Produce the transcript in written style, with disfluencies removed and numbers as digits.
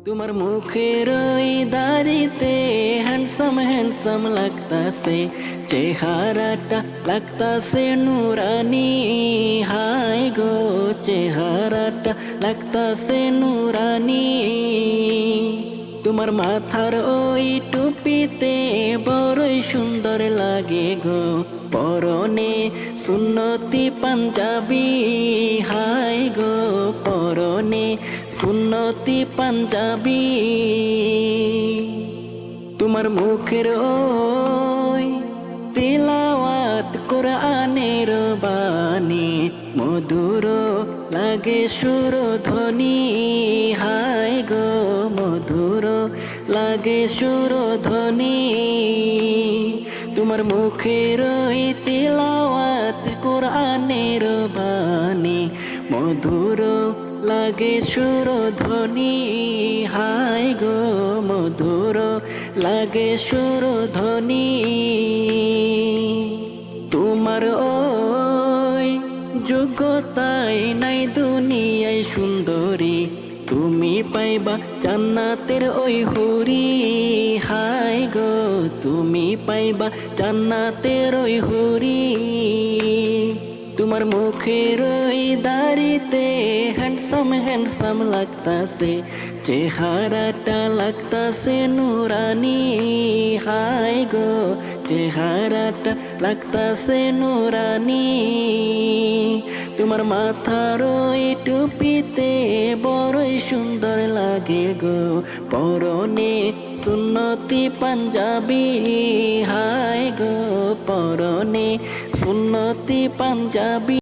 তোমার মুখের ওই দাড়িতে হ্যান্ডসাম হ্যান্ডসাম লাগতাছে, চেহারাটা লাগতাছে নুরানি। হাই গো চেহারাটা লাগতাছে নুরানি। তোমার মাথার ওই টুপিতে বড়ই সুন্দর লাগে গো, পরনে সুন্নতি পাঞ্জাবি। হাই গো পরনে সুন্নতি পাঞ্জাবি। তোমার মুখের ওই তিলাওয়াত কোরআনের বাণী মধুর লাগে সুরধ্বনি। হাই গো মধুর লাগে সুরধ্বনি। তোমার মুখের ওই তিলাওয়াত কোরআনের বাণী মধুর লাগে সুরধ্বনি। হাই গো মধুর লাগে সুরধ্বনি। তোমার ওই যোগ্যতায় নাই দুনিয়ায় সুন্দরী, তুমি পাইবা জান্নাতের ওই হুরি। হাই গো তুমি পাইবা জান্নাতের ওই হুরি। তোমার মুখের ওই দাড়িতে হ্যান্ডসাম হ্যান্ডসাম লাগতাছে, চেহারাটা লাগতাছে নুরানি। হাই গো চেহারাটা লাগতাছে নুরানি। তোমার মাথার ওই টুপিতে বড়ই সুন্দর লাগে গো, পরনে সুন্নতি পাঞ্জাবি। হাই গো পরনে সুন্নতি পাঞ্জাবি।